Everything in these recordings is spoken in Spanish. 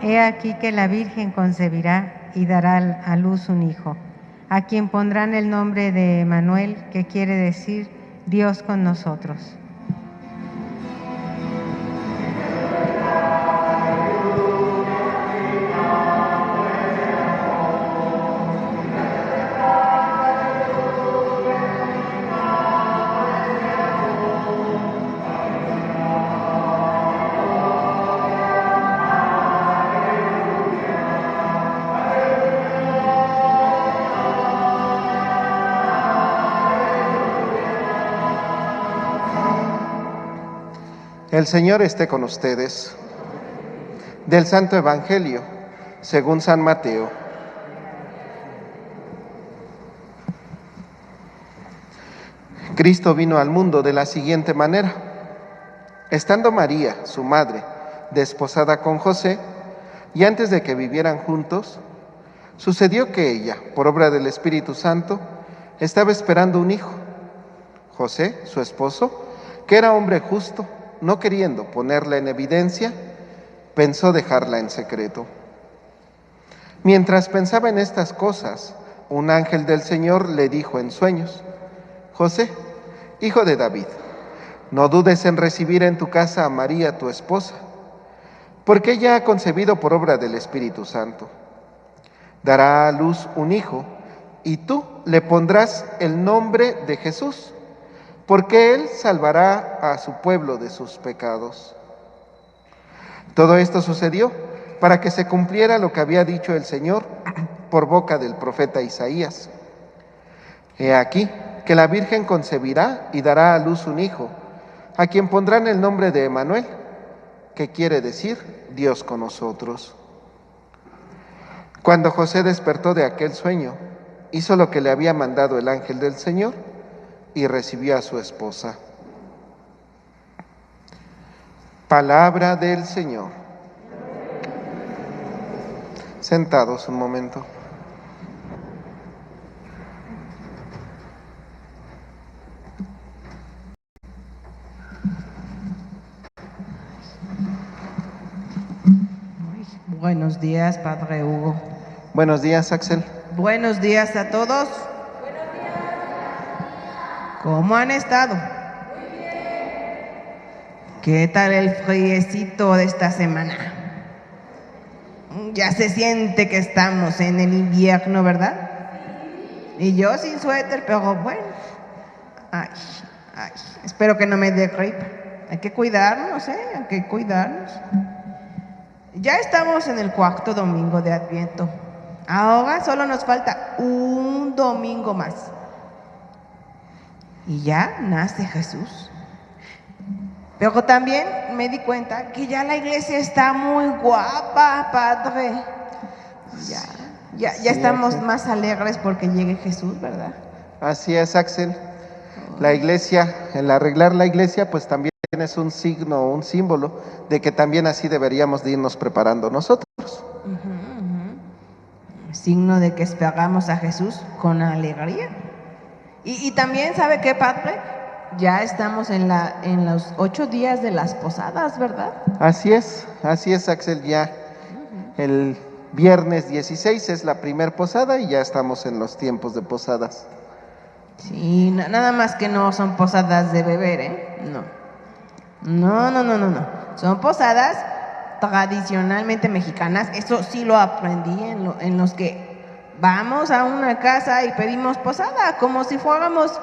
He aquí que la Virgen concebirá y dará a luz un hijo, a quien pondrán el nombre de Emmanuel, que quiere decir Dios con nosotros. El Señor esté con ustedes. Del Santo Evangelio, según San Mateo. Cristo vino al mundo de la siguiente manera. Estando María, su madre, desposada con José, y antes de que vivieran juntos, sucedió que ella, por obra del Espíritu Santo, estaba esperando un hijo. José, su esposo, que era hombre justo, no queriendo ponerla en evidencia, pensó dejarla en secreto. Mientras pensaba en estas cosas, un ángel del Señor le dijo en sueños: José, hijo de David, no dudes en recibir en tu casa a María, tu esposa, porque ella ha concebido por obra del Espíritu Santo. Dará a luz un hijo, y tú le pondrás el nombre de Jesús, porque él salvará a su pueblo de sus pecados. Todo esto sucedió para que se cumpliera lo que había dicho el Señor por boca del profeta Isaías. He aquí que la Virgen concebirá y dará a luz un hijo, a quien pondrán el nombre de Emmanuel, que quiere decir Dios con nosotros. Cuando José despertó de aquel sueño, hizo lo que le había mandado el ángel del Señor y recibió a su esposa. Palabra del Señor. Sentados un momento. Buenos días, Padre Hugo. Buenos días, Axel. Buenos días a todos. Buenos días. ¿Cómo han estado? Muy bien. ¿Qué tal el friecito de esta semana? Ya se siente que estamos en el invierno, ¿verdad? Y yo sin suéter, pero bueno. Ay, espero que no me dé gripe. Hay que cuidarnos, hay que cuidarnos. Ya estamos en el cuarto domingo de Adviento. Ahora solo nos falta un domingo más. Y ya nace Jesús. Pero también me di cuenta que ya la iglesia está muy guapa, Padre. Ya estamos Axel. más alegres porque llegue Jesús, ¿verdad? Así es, Axel. La iglesia, el arreglar la iglesia, pues también es un signo, un símbolo de que también así deberíamos de irnos preparando nosotros. Signo de que esperamos a Jesús con alegría. Y también, ¿sabe qué, Padre? Ya estamos en los 8 días de las posadas, ¿verdad? Así es, Axel. Ya el viernes 16 es la primer posada y ya estamos en los tiempos de posadas. Sí, nada más que no son posadas de beber, ¿eh? No. Son posadas tradicionalmente mexicanas. Eso sí lo aprendí en los que vamos a una casa y pedimos posada, como si fuéramos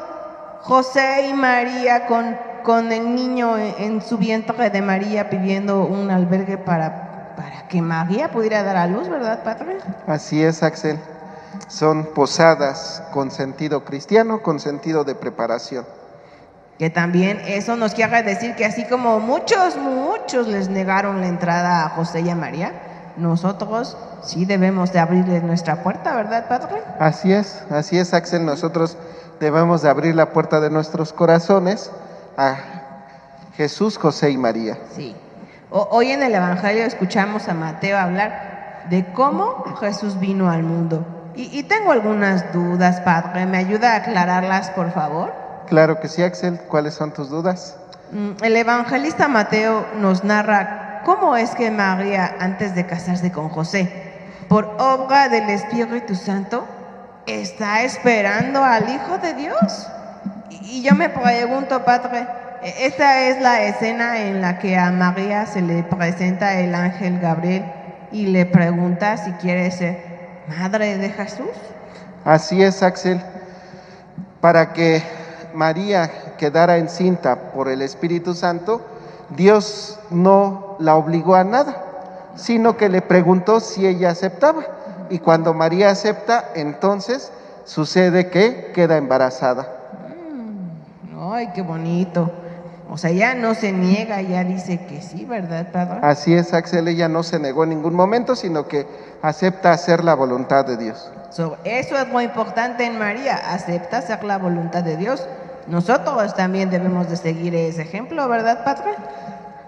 José y María con el niño en su vientre de María pidiendo un albergue para que María pudiera dar a luz, ¿verdad, Padre? Así es, Axel. Son posadas con sentido cristiano, con sentido de preparación. Que también eso nos quiere decir que así como muchos les negaron la entrada a José y a María, nosotros sí debemos de abrirles nuestra puerta, ¿verdad, Padre? Así es, Axel. Nosotros debemos de abrir la puerta de nuestros corazones a Jesús, José y María. Sí. Hoy en el Evangelio escuchamos a Mateo hablar de cómo Jesús vino al mundo. Y tengo algunas dudas, Padre. ¿Me ayuda a aclararlas, por favor? Claro que sí, Axel. ¿Cuáles son tus dudas? El evangelista Mateo nos narra ¿cómo es que María, antes de casarse con José, por obra del Espíritu Santo, está esperando al Hijo de Dios? Y yo me pregunto, Padre, esta es la escena en la que a María se le presenta el ángel Gabriel y le pregunta si quiere ser madre de Jesús. Así es, Axel. Para que María quedara encinta por el Espíritu Santo, Dios no la obligó a nada, sino que le preguntó si ella aceptaba. Y cuando María acepta, entonces sucede que queda embarazada. Ay, qué bonito. O sea, ya no se niega, ya dice que sí, ¿verdad, Padre? Así es, Axel, ella no se negó en ningún momento, sino que acepta hacer la voluntad de Dios. Eso es lo importante en María, acepta hacer la voluntad de Dios. Nosotros también debemos de seguir ese ejemplo, ¿verdad, Padre?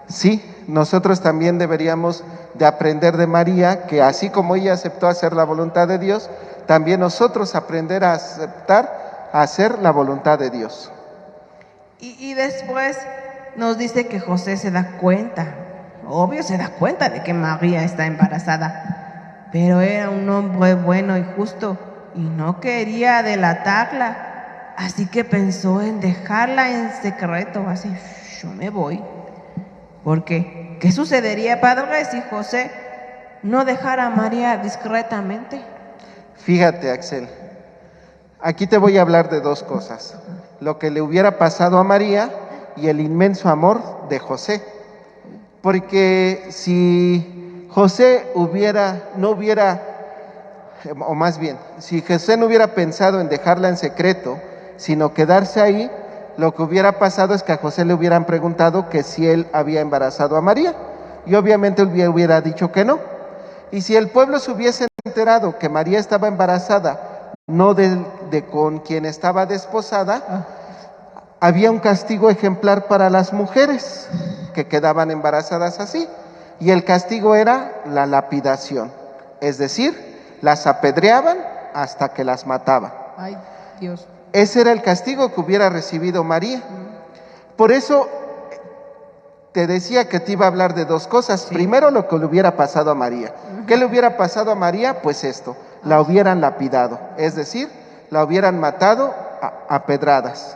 Sí, nosotros también deberíamos de aprender de María, que así como ella aceptó hacer la voluntad de Dios, también nosotros aprender a aceptar hacer la voluntad de Dios. Y después nos dice que José se da cuenta, obvio se da cuenta de que María está embarazada, pero era un hombre bueno y justo y no quería delatarla, así que pensó en dejarla en secreto, así, yo me voy. Porque, ¿qué sucedería, Padre, si José no dejara a María discretamente? Fíjate, Axel, aquí te voy a hablar de dos cosas: lo que le hubiera pasado a María y el inmenso amor de José. Porque si José si José no hubiera pensado en dejarla en secreto, sino quedarse ahí, lo que hubiera pasado es que a José le hubieran preguntado que si él había embarazado a María, y obviamente él hubiera dicho que no. Y si el pueblo se hubiese enterado que María estaba embarazada, no de con quien estaba desposada, había un castigo ejemplar para las mujeres que quedaban embarazadas así, y el castigo era la lapidación, es decir, las apedreaban hasta que las mataban. Ay, Dios. Ese era el castigo que hubiera recibido María. Por eso te decía que te iba a hablar de dos cosas. Sí. Primero, lo que le hubiera pasado a María. ¿Qué le hubiera pasado a María? Pues esto, la hubieran lapidado, es decir, la hubieran matado a pedradas.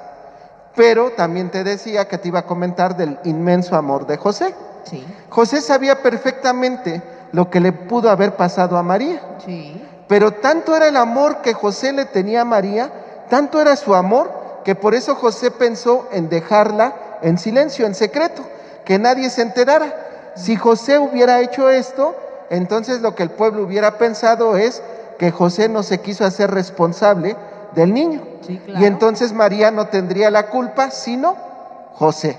Pero también te decía que te iba a comentar del inmenso amor de José. Sí. José sabía perfectamente lo que le pudo haber pasado a María. Sí. Pero tanto era el amor que José le tenía a María, tanto era su amor, que por eso José pensó en dejarla en silencio, en secreto, que nadie se enterara. Si José hubiera hecho esto, entonces lo que el pueblo hubiera pensado es que José no se quiso hacer responsable del niño. Sí, claro. Y entonces María no tendría la culpa, sino José.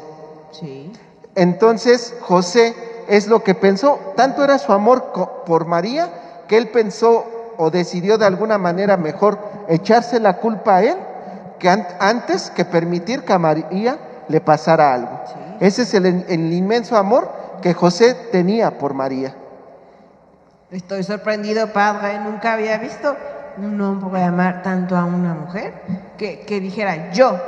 Sí. Entonces José es lo que pensó, tanto era su amor por María, que él pensó o decidió de alguna manera mejor echarse la culpa a él, que antes que permitir que a María le pasara algo. Sí. Ese es el inmenso amor que José tenía por María. Estoy sorprendido, Padre, nunca había visto un hombre amar tanto a una mujer que dijera, yo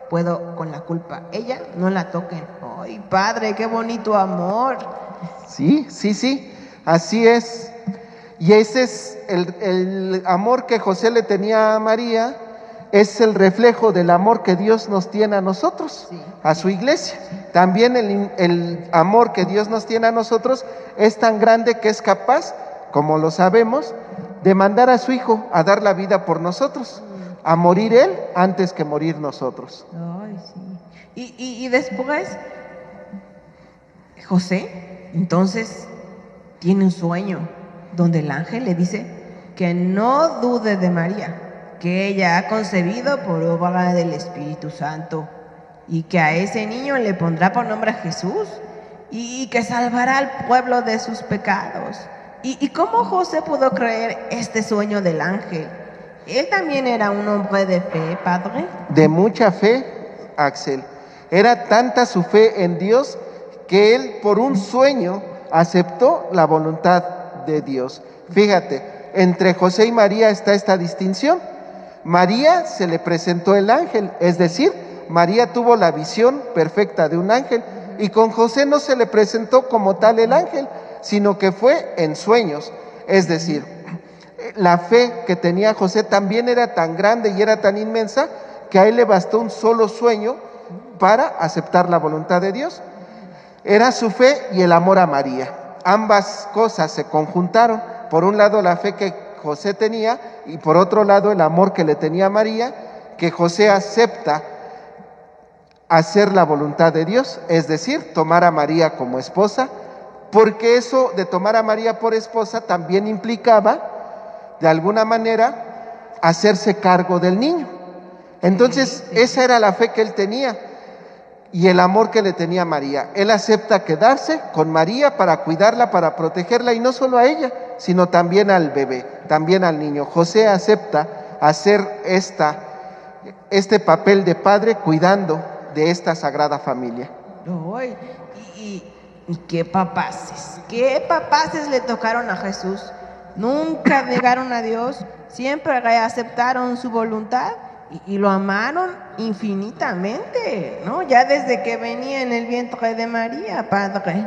puedo con la culpa, ella no la toquen. Ay, Padre, qué bonito amor. Sí, así es. Y ese es el amor que José le tenía a María, es el reflejo del amor que Dios nos tiene a nosotros, sí, a su iglesia. También el amor que Dios nos tiene a nosotros es tan grande que es capaz, como lo sabemos, de mandar a su Hijo a dar la vida por nosotros, a morir Él antes que morir nosotros. Ay, sí. Y después, José, entonces, tiene un sueño donde el ángel le dice que no dude de María, que ella ha concebido por obra del Espíritu Santo y que a ese niño le pondrá por nombre Jesús y que salvará al pueblo de sus pecados. ¿Y cómo José pudo creer este sueño del ángel? Él también era un hombre de fe, Padre. De mucha fe, Axel. Era tanta su fe en Dios que él por un sueño aceptó la voluntad de Dios. Fíjate, entre José y María está esta distinción. María se le presentó el ángel, es decir, María tuvo la visión perfecta de un ángel, Y con José no se le presentó como tal el ángel, sino que fue en sueños. Es decir, la fe que tenía José también era tan grande y era tan inmensa que a él le bastó un solo sueño para aceptar la voluntad de Dios. Era su fe y el amor a María. Ambas cosas se conjuntaron. Por un lado la fe que José tenía y por otro lado el amor que le tenía a María, que José acepta hacer la voluntad de Dios, es decir, tomar a María como esposa, porque eso de tomar a María por esposa también implicaba, de alguna manera, hacerse cargo del niño. Entonces, esa era la fe que él tenía y el amor que le tenía a María. Él acepta quedarse con María para cuidarla, para protegerla, y no solo a ella, sino también al bebé, también al niño. José acepta hacer este papel de padre cuidando de esta sagrada familia. Ay, y qué papaces le tocaron a Jesús. Nunca negaron a Dios, siempre aceptaron su voluntad y lo amaron infinitamente, ¿no? Ya desde que venía en el vientre de María, Padre.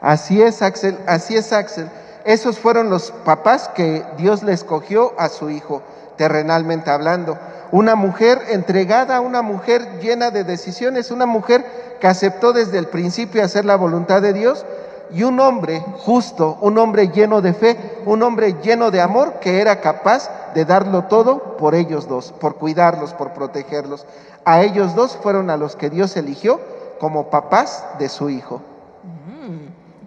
Así es, Axel, así es, Axel. Esos fueron los papás que Dios le escogió a su hijo, terrenalmente hablando. Una mujer entregada, una mujer llena de decisiones, una mujer que aceptó desde el principio hacer la voluntad de Dios, y un hombre justo, un hombre lleno de fe, un hombre lleno de amor, que era capaz de darlo todo por ellos dos, por cuidarlos, por protegerlos. A ellos dos fueron a los que Dios eligió como papás de su hijo.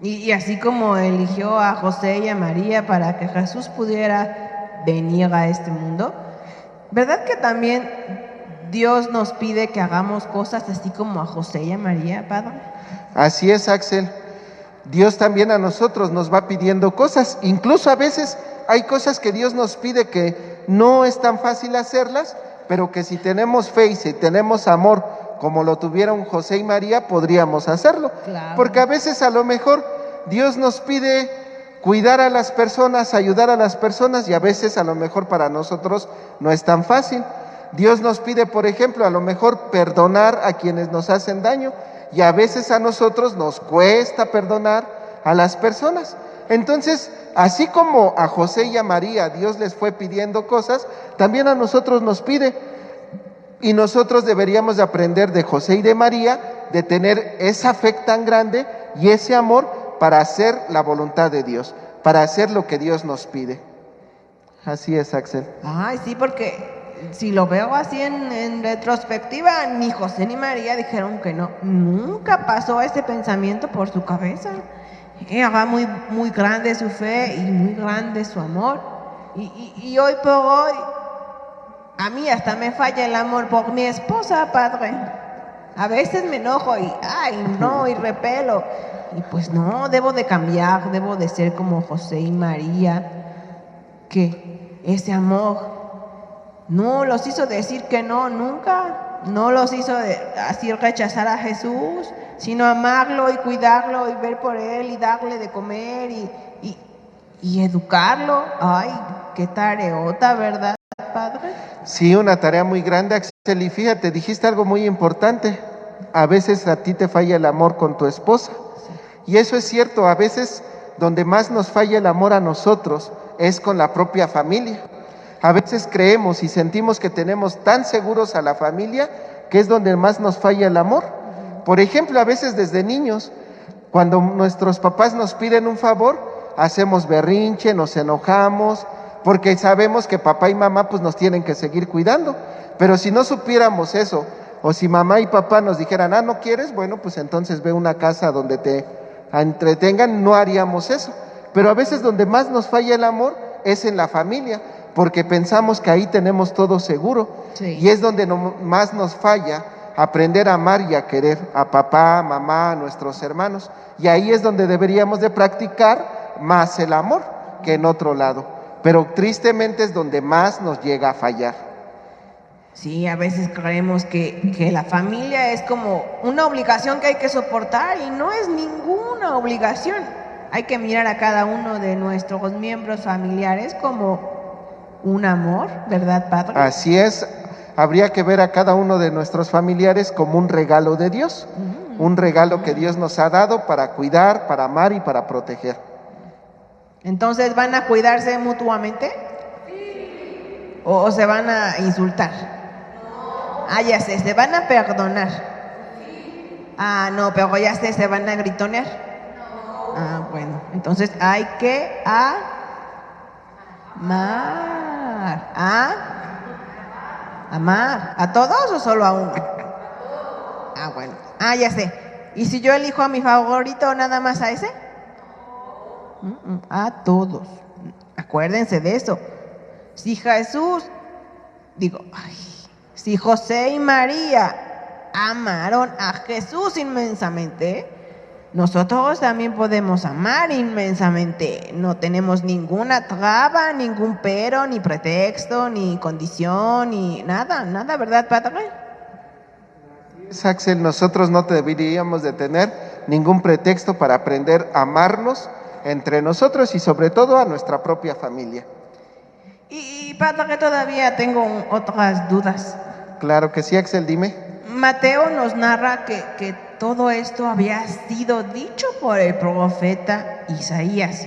Y así como eligió a José y a María para que Jesús pudiera venir a este mundo, ¿verdad que también Dios nos pide que hagamos cosas así como a José y a María, Padre? Así es, Axel. Dios también a nosotros nos va pidiendo cosas. Incluso a veces hay cosas que Dios nos pide que no es tan fácil hacerlas, pero que si tenemos fe y si tenemos amor, como lo tuvieron José y María, podríamos hacerlo. Claro. Porque a veces a lo mejor Dios nos pide cuidar a las personas, ayudar a las personas, y a veces a lo mejor para nosotros no es tan fácil. Dios nos pide, por ejemplo, a lo mejor perdonar a quienes nos hacen daño, y a veces a nosotros nos cuesta perdonar a las personas. Entonces, así como a José y a María Dios les fue pidiendo cosas, también a nosotros nos pide. Y nosotros deberíamos de aprender de José y de María, de tener esa fe tan grande y ese amor para hacer la voluntad de Dios, para hacer lo que Dios nos pide. Así es, Axel. Ay, sí, porque si lo veo así en retrospectiva, ni José ni María dijeron que no. Nunca pasó ese pensamiento por su cabeza. Era muy, muy grande su fe y muy grande su amor. Y hoy por hoy, a mí hasta me falla el amor por mi esposa, Padre. A veces me enojo y, ay, no, y repelo. Y pues no, debo de cambiar, debo de ser como José y María, que ese amor no los hizo decir que no, nunca. No los hizo así rechazar a Jesús, sino amarlo y cuidarlo y ver por él y darle de comer y educarlo. Ay, qué tareota, ¿verdad, Padre? Sí, una tarea muy grande, Axel. Y fíjate, dijiste algo muy importante. A veces a ti te falla el amor con tu esposa. Y eso es cierto, a veces donde más nos falla el amor a nosotros es con la propia familia. A veces creemos y sentimos que tenemos tan seguros a la familia que es donde más nos falla el amor. Por ejemplo, a veces desde niños, cuando nuestros papás nos piden un favor, hacemos berrinche, nos enojamos, porque sabemos que papá y mamá pues nos tienen que seguir cuidando. Pero si no supiéramos eso, o si mamá y papá nos dijeran, ¿no quieres? Bueno, pues entonces ve una casa donde te entretengan, no haríamos eso. Pero a veces donde más nos falla el amor es en la familia, porque pensamos que ahí tenemos todo seguro. Sí. Y es donde más nos falla aprender a amar y a querer a papá, a mamá, a nuestros hermanos. Y ahí es donde deberíamos de practicar más el amor que en otro lado. Pero tristemente es donde más nos llega a fallar. Sí, a veces creemos que la familia es como una obligación que hay que soportar y no es ninguna obligación. Hay que mirar a cada uno de nuestros miembros familiares como un amor, ¿verdad, Padre? Así es. habría que ver a cada uno de nuestros familiares como un regalo de Dios, un regalo que Dios nos ha dado para cuidar, para amar y para proteger. Entonces, ¿van a cuidarse mutuamente? ¿O se van a insultar? Ah, ya sé, ¿se van a perdonar? Ah, no, pero ya sé, ¿se van a gritonear? Ah, bueno, entonces hay que amar. ¿Amar? ¿A todos o solo a uno? Ah, bueno. Ah, ya sé. ¿Y si yo elijo a mi favorito, nada más a ese? A todos. Acuérdense de eso. Si si José y María amaron a Jesús inmensamente, nosotros también podemos amar inmensamente. No tenemos ninguna traba, ningún pero, ni pretexto, ni condición, ni nada, ¿verdad, Padre? Axel, nosotros no deberíamos de tener ningún pretexto para aprender a amarnos entre nosotros y sobre todo a nuestra propia familia. Y Padre, todavía tengo otras dudas. Claro que sí, Axel, dime. Mateo nos narra que todo esto había sido dicho por el profeta Isaías.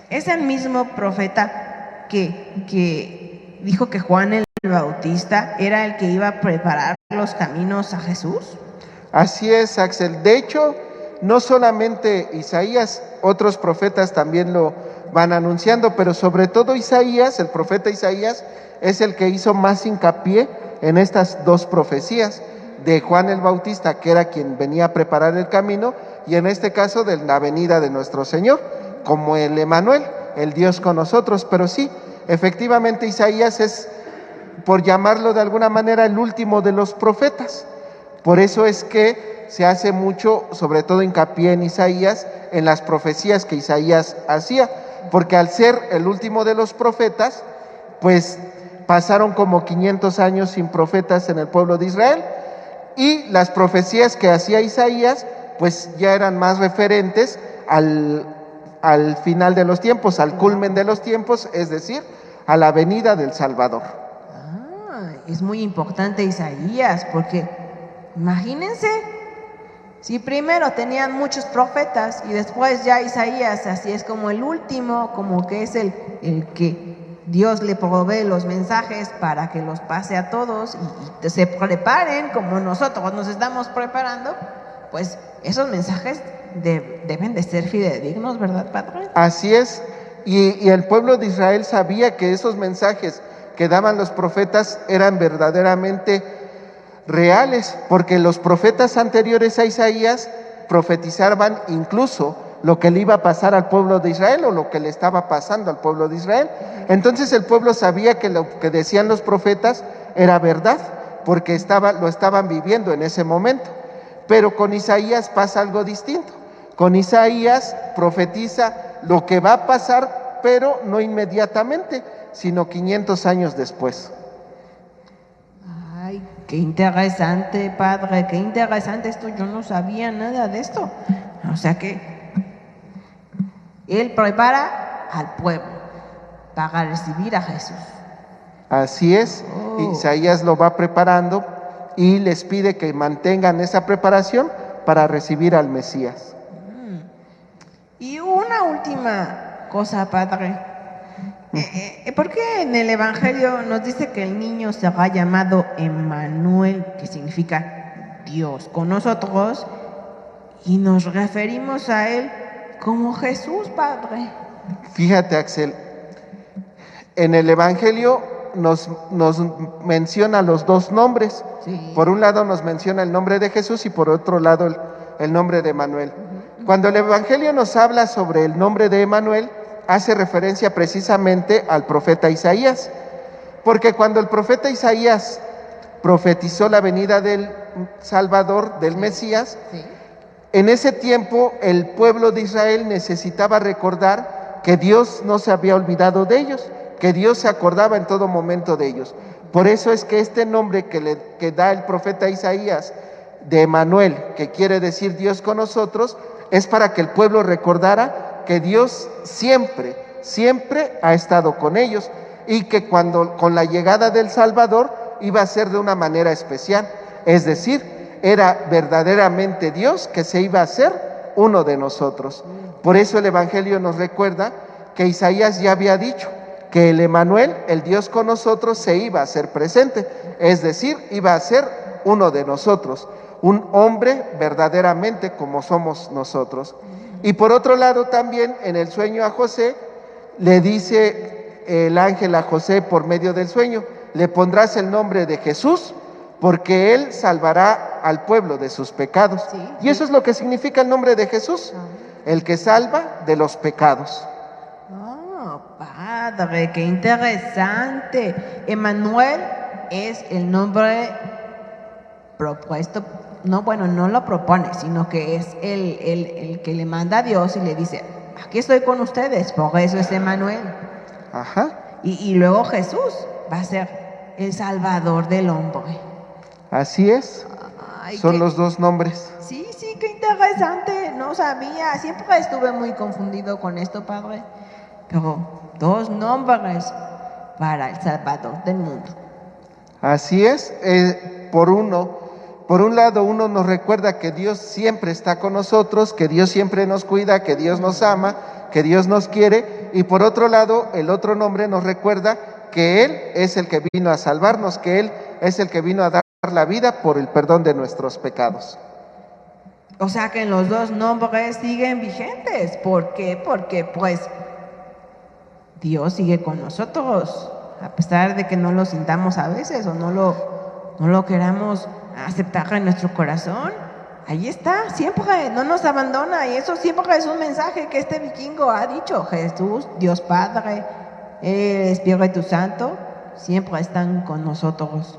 Es el mismo profeta que dijo que Juan el Bautista era el que iba a preparar los caminos a Jesús. Así es, Axel. De hecho, no solamente Isaías, otros profetas también lo van anunciando, pero sobre todo Isaías, el profeta Isaías, es el que hizo más hincapié en estas dos profecías, de Juan el Bautista, que era quien venía a preparar el camino, y en este caso de la venida de nuestro Señor, como el Emanuel, el Dios con nosotros. Pero sí, efectivamente Isaías es, por llamarlo de alguna manera, el último de los profetas. Por eso es que se hace mucho, sobre todo hincapié en Isaías, en las profecías que Isaías hacía, porque al ser el último de los profetas, pues pasaron como 500 años sin profetas en el pueblo de Israel, y las profecías que hacía Isaías, pues ya eran más referentes al final de los tiempos, al culmen de los tiempos, es decir, a la venida del Salvador. Es muy importante Isaías, porque imagínense, si primero tenían muchos profetas y después ya Isaías, así es como el último, como que es el que Dios le provee los mensajes para que los pase a todos y se preparen como nosotros nos estamos preparando, pues esos mensajes deben de ser fidedignos, ¿verdad, Padre? Así es, y el pueblo de Israel sabía que esos mensajes que daban los profetas eran verdaderamente reales, porque los profetas anteriores a Isaías profetizaban incluso lo que le iba a pasar al pueblo de Israel o lo que le estaba pasando al pueblo de Israel. Entonces el pueblo sabía que lo que decían los profetas era verdad, porque lo estaban viviendo en ese momento. Pero con Isaías pasa algo distinto. Con Isaías profetiza lo que va a pasar, pero no inmediatamente, sino 500 años después. Ay, qué interesante, Padre, qué interesante esto. Yo no sabía nada de esto. O sea que Él prepara al pueblo para recibir a Jesús. Así es, Isaías lo va preparando y les pide que mantengan esa preparación para recibir al Mesías. Y una última cosa, Padre. ¿Por qué en el Evangelio nos dice que el niño será llamado Emmanuel, que significa Dios con nosotros, y nos referimos a Él como Jesús, Padre? Fíjate, Axel, en el Evangelio nos menciona los dos nombres. Sí. Por un lado nos menciona el nombre de Jesús y por otro lado el nombre de Emmanuel. Cuando el Evangelio nos habla sobre el nombre de Emmanuel, hace referencia precisamente al profeta Isaías, porque cuando el profeta Isaías profetizó la venida del Salvador, del Mesías, en ese tiempo el pueblo de Israel necesitaba recordar que Dios no se había olvidado de ellos, que Dios se acordaba en todo momento de ellos. Por eso es que este nombre que da el profeta Isaías de Emmanuel, que quiere decir Dios con nosotros, es para que el pueblo recordara que Dios siempre, siempre ha estado con ellos, y que con la llegada del Salvador, iba a ser de una manera especial, es decir, era verdaderamente Dios que se iba a hacer uno de nosotros. Por eso el Evangelio nos recuerda que Isaías ya había dicho que el Emanuel, el Dios con nosotros, se iba a hacer presente, es decir, iba a ser uno de nosotros, un hombre verdaderamente como somos nosotros. Y por otro lado también en el sueño a José, le dice el ángel a José por medio del sueño, le pondrás el nombre de Jesús, porque Él salvará al pueblo de sus pecados. Sí, y eso es lo que significa el nombre de Jesús, el que salva de los pecados. Oh, padre, qué interesante. Emanuel es el nombre propuesto, no, bueno, no lo propone, sino que es el que le manda a Dios y le dice, aquí estoy con ustedes, por eso es Emanuel. Ajá. Y luego Jesús va a ser el Salvador del hombre. Así es. Ay, Son los dos nombres. Sí, qué interesante, no sabía, siempre estuve muy confundido con esto, padre. Pero dos nombres para el Salvador del mundo. Así es. Por un lado, uno nos recuerda que Dios siempre está con nosotros, que Dios siempre nos cuida, que Dios nos ama, que Dios nos quiere. Y por otro lado, el otro nombre nos recuerda que Él es el que vino a salvarnos, que Él es el que vino a dar la vida por el perdón de nuestros pecados. O sea que los dos nombres siguen vigentes. ¿Por qué? Porque pues Dios sigue con nosotros, a pesar de que no lo sintamos a veces o no lo queramos aceptar en nuestro corazón. Ahí está, siempre, no nos abandona, y eso siempre es un mensaje que este vikingo ha dicho. Jesús, Dios Padre, el Espíritu Santo, siempre están con nosotros.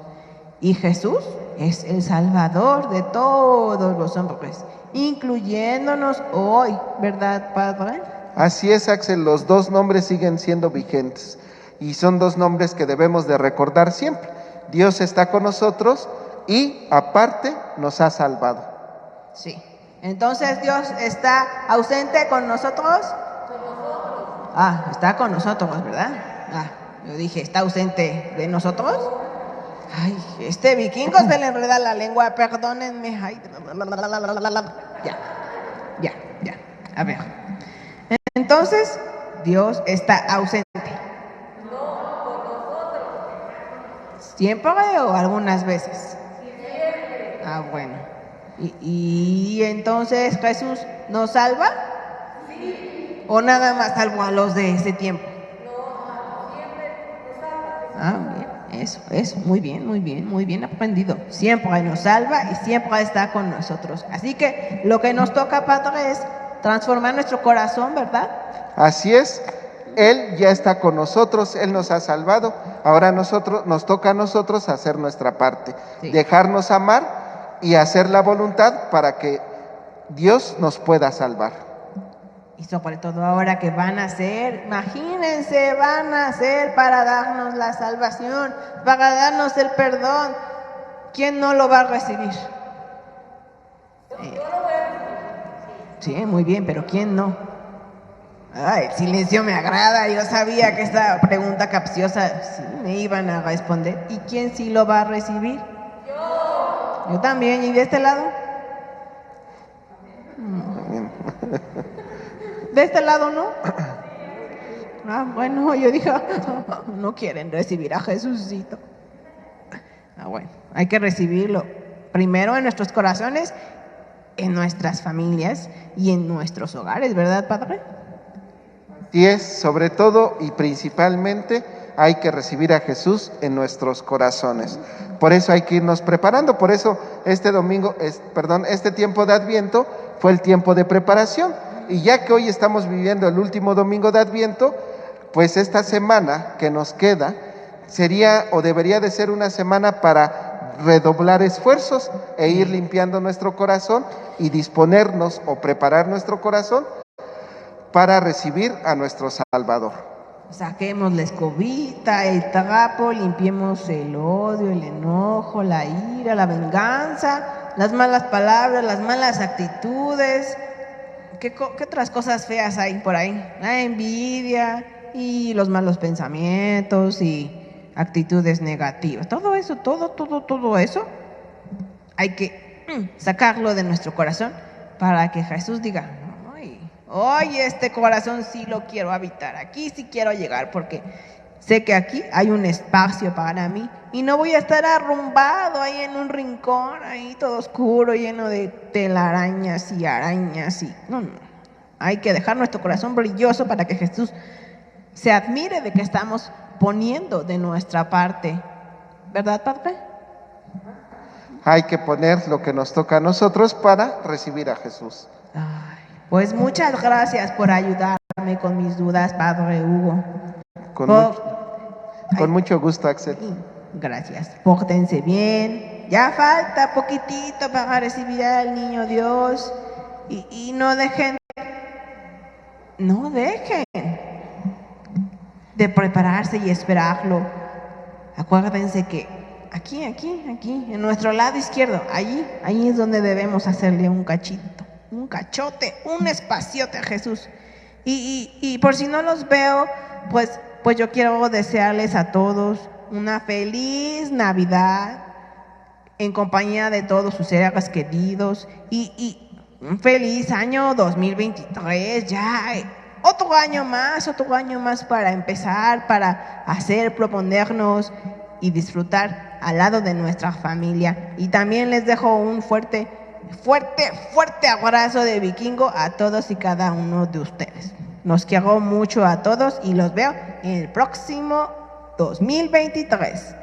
Y Jesús es el Salvador de todos los hombres, incluyéndonos hoy, ¿verdad, Padre? Así es, Axel, los dos nombres siguen siendo vigentes y son dos nombres que debemos de recordar siempre. Dios está con nosotros y aparte nos ha salvado. Sí. Entonces, ¿Dios está ausente con nosotros? Ah, está con nosotros, ¿verdad? Ah, yo dije, ¿está ausente de nosotros? Ay, este vikingo se le enreda la lengua, perdónenme. Ay, ya. A ver. Entonces, Dios está ausente. No, con nosotros. ¿Siempre o algunas veces? Siempre. Ah, bueno. ¿Y entonces Jesús nos salva? Sí. ¿O nada más salvó a los de ese tiempo? No, siempre nos salva. Ah, bien, eso, muy bien aprendido. Siempre nos salva y siempre está con nosotros. Así que lo que nos toca, Padre, es transformar nuestro corazón, ¿verdad? Así es, Él ya está con nosotros, Él nos ha salvado, ahora nos toca a nosotros hacer nuestra parte, Sí. dejarnos amar y hacer la voluntad para que Dios nos pueda salvar. Y sobre todo ahora que van a ser, imagínense, van a ser para darnos la salvación, para darnos el perdón. ¿Quién no lo va a recibir? Sí, muy bien, pero ¿quién no? Ay, el silencio me agrada, yo sabía que esta pregunta capciosa sí me iban a responder. ¿Y quién sí lo va a recibir? Yo también, ¿y de este lado? ¿De este lado no? Ah, bueno, yo dije, no quieren recibir a Jesucito. Ah, bueno, hay que recibirlo primero en nuestros corazones, en nuestras familias y en nuestros hogares, ¿verdad, Padre? Y es, sobre todo y principalmente, hay que recibir a Jesús en nuestros corazones. Por eso hay que irnos preparando, por eso este tiempo de Adviento fue el tiempo de preparación. Y ya que hoy estamos viviendo el último domingo de Adviento, pues esta semana que nos queda sería o debería de ser una semana para redoblar esfuerzos e ir limpiando nuestro corazón y disponernos o preparar nuestro corazón para recibir a nuestro Salvador. Saquemos la escobita, el trapo, limpiemos el odio, el enojo, la ira, la venganza, las malas palabras, las malas actitudes. ¿Qué otras cosas feas hay por ahí? La envidia y los malos pensamientos y actitudes negativas. Todo eso, todo eso, hay que sacarlo de nuestro corazón para que Jesús diga, hoy este corazón sí lo quiero habitar, aquí sí quiero llegar, porque sé que aquí hay un espacio para mí y no voy a estar arrumbado ahí en un rincón, ahí todo oscuro, lleno de telarañas y arañas. No. Hay que dejar nuestro corazón brilloso para que Jesús se admire de que estamos poniendo de nuestra parte. ¿Verdad, Padre? Hay que poner lo que nos toca a nosotros para recibir a Jesús. Ay, pues muchas gracias por ayudarme con mis dudas, Padre Hugo. Con mucho gusto, Axel. Gracias. Pórtense bien. Ya falta poquitito para recibir al niño Dios. Y no dejen de prepararse y esperarlo. Acuérdense que aquí, en nuestro lado izquierdo, ahí es donde debemos hacerle un cachito, un cachote, un espaciote a Jesús. Y por si no los veo, pues yo quiero desearles a todos una feliz Navidad en compañía de todos sus seres queridos y un feliz año 2023, ya otro año más para empezar, para hacer, proponernos y disfrutar al lado de nuestra familia. Y también les dejo un fuerte abrazo de vikingo a todos y cada uno de ustedes. Los quiero mucho a todos y los veo en el próximo 2023.